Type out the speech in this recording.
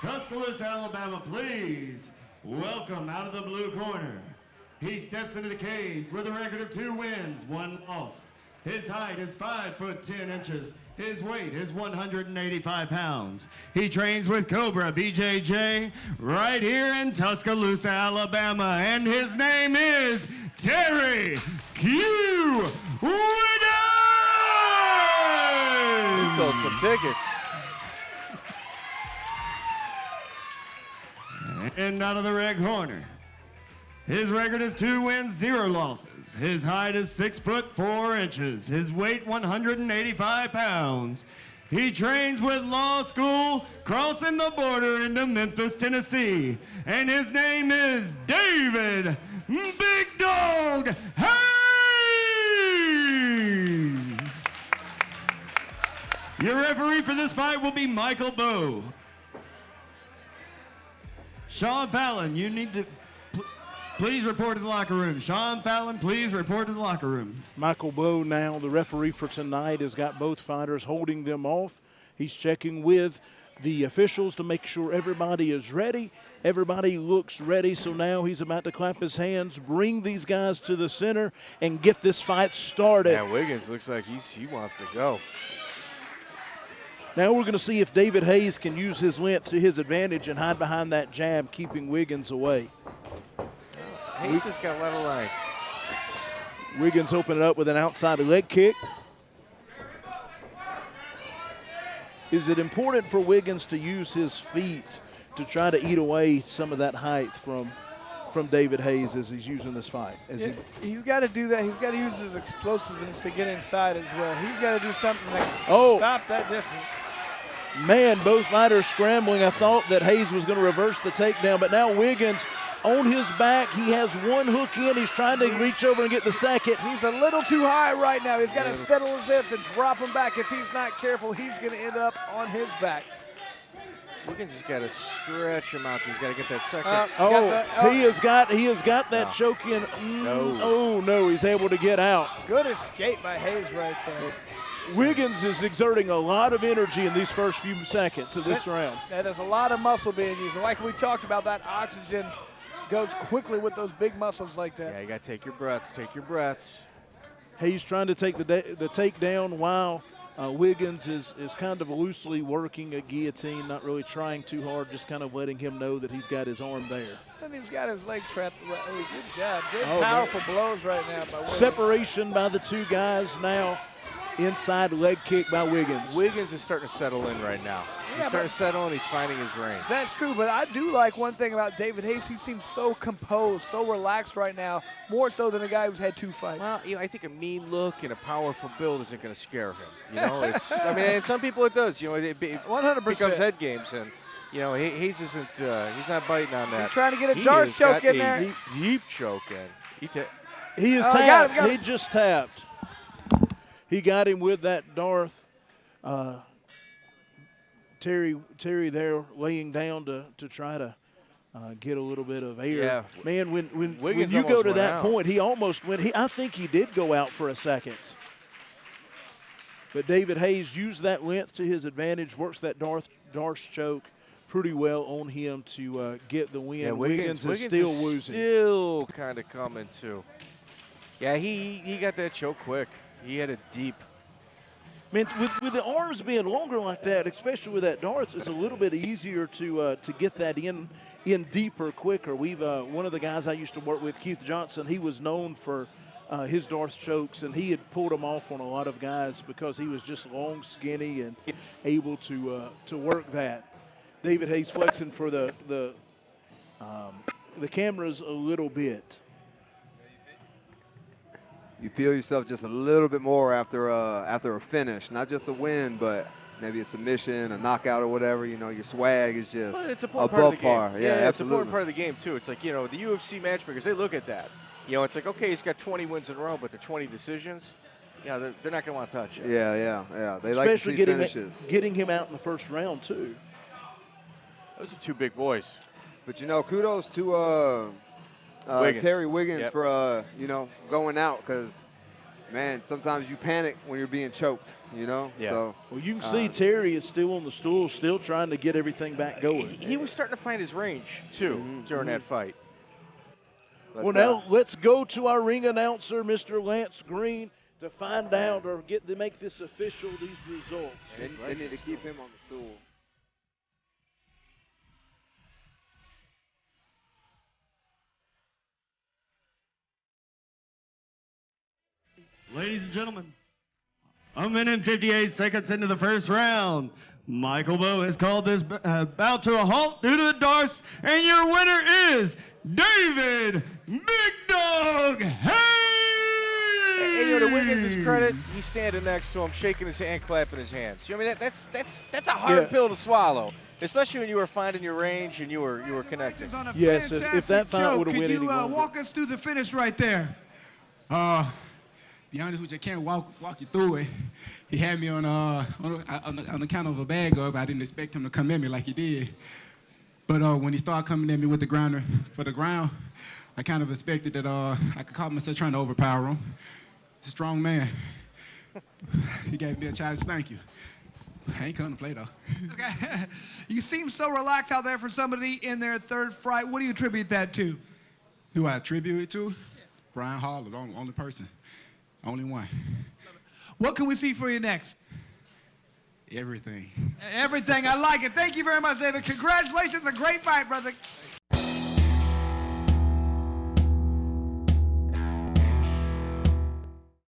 Tuscaloosa, Alabama, please welcome out of the blue corner. He steps into the cage with a record of 2 wins, 1 loss. His height is 5 foot 10 inches. His weight is 185 pounds. He trains with Cobra BJJ right here in Tuscaloosa, Alabama, and his name is Terry Q. Wiggins! He sold some tickets. And out of the red corner, his record is 2 wins, 0 losses. His height is 6 foot 4 inches. His weight 185 pounds. He trains with Law School, crossing the border into Memphis, Tennessee. And his name is David Big Dog Hayes. Your referee for this fight will be Michael Bowe. Sean Fallon, you need to please report to the locker room. Sean Fallon, please report to the locker room. Michael Bowe now, the referee for tonight, has got both fighters holding them off. He's checking with the officials to make sure everybody is ready. Everybody looks ready, so now he's about to clap his hands, bring these guys to the center, and get this fight started. Yeah, Wiggins looks like he wants to go. Now we're going to see if David Hayes can use his length to his advantage and hide behind that jab, keeping Wiggins away. Hayes has got a lot of length. Wiggins open it up with an outside leg kick. Is it important for Wiggins to use his feet to try to eat away some of that height from David Hayes as he's using this fight? He's got to do that. He's got to use his explosiveness to get inside as well. He's got to do something that stop that distance. Man, both fighters scrambling. I thought that Hayes was going to reverse the takedown, but now Wiggins on his back. He has one hook in. He's trying to reach over and get the second. He's a little too high right now. He's got to settle his hips and drop him back. If he's not careful, he's going to end up on his back. Wiggins has got to stretch him out. He's got to get that second. He has got that choke in. Oh no, he's able to get out. Good escape by Hayes right there. Wiggins is exerting a lot of energy in these first few seconds of this round. That is a lot of muscle being used. And like we talked about, that oxygen goes quickly with those big muscles like that. Yeah, you got to take your breaths. Take your breaths. Hayes trying to take the takedown while Wiggins is kind of loosely working a guillotine, not really trying too hard, just kind of letting him know that he's got his arm there. And he's got his leg trapped. Good job. Good powerful blows right now by Wiggins. Separation by the two guys now. Inside leg kick by Wiggins. Wiggins is starting to settle in right now. He's starting to settle in. He's finding his range. That's true, but I do like one thing about David Hayes. He seems so composed, so relaxed right now, more so than a guy who's had 2 fights. Well, I think a mean look and a powerful build isn't going to scare him. And some people it does. It 100% becomes head games, and Hayes isn't. He's not biting on that. He's trying to get a dart choke in there. Deep choke in. He is tapped. Got him. He just tapped. He got him with that Darth. Terry there laying down to try to get a little bit of air. Yeah. Man, when you go to that point, he almost went. I think he did go out for a second. But David Hayes used that length to his advantage, works that Darth choke pretty well on him to get the win. Yeah, Wiggins is still losing. Still kind of coming too. Yeah, he got that choke quick. He had it deep. Man, with the arms being longer like that, especially with that Darth, it's a little bit easier to get that in deeper, quicker. We've one of the guys I used to work with, Keith Johnson, he was known for his Darth chokes, and he had pulled them off on a lot of guys because he was just long, skinny, and able to work that. David Hayes flexing for the cameras a little bit. You feel yourself just a little bit more after a finish, not just a win, but maybe a submission, a knockout, or whatever. Your swag is just it's above part of the par. Game. Yeah, it's absolutely. an important part of the game too. It's like the UFC matchmakers, they look at that. It's like, okay, he's got 20 wins in a row, but the 20 decisions, they're not going to want to touch it. Yeah. They especially like to see finishes. Getting him out in the first round too. Those are 2 big boys. But kudos to Wiggins. Terry Wiggins for going out, because man, sometimes you panic when you're being choked, you know? Yeah. So, Well, you can see Terry is still on the stool, still trying to get everything back going. He was starting to find his range, too, during that fight. But, Well, now let's go to our ring announcer, Mr. Lance Green, to find out or make this official, these results. they need to keep him on the stool. Ladies and gentlemen, a minute and 58 seconds into the first round, Michael Bowe has called this bout to a halt due to a darce, and your winner is David Big Dog Hayes! And to Wiggins' credit, he's standing next to him, shaking his hand, clapping his hands. I mean, that's a hard pill to swallow, especially when you were finding your range and you were connecting. Yes, if that fight would have went any longer. Could you walk us through the finish right there? Be honest with you, I can't walk you through it. He had me on the count of a bag up. I didn't expect him to come at me like he did. But when he started coming at me with the grounder for the ground, I kind of expected that I could call myself trying to overpower him. He's a strong man. He gave me a challenge. Thank you. I ain't coming to play, though. Okay. You seem so relaxed out there for somebody in their third fight. What do you attribute that to? Who I attribute it to? Brian Hall, the only person. Only one. What can we see for you next? Everything. Everything. I like it. Thank you very much, David. Congratulations. A great fight, brother.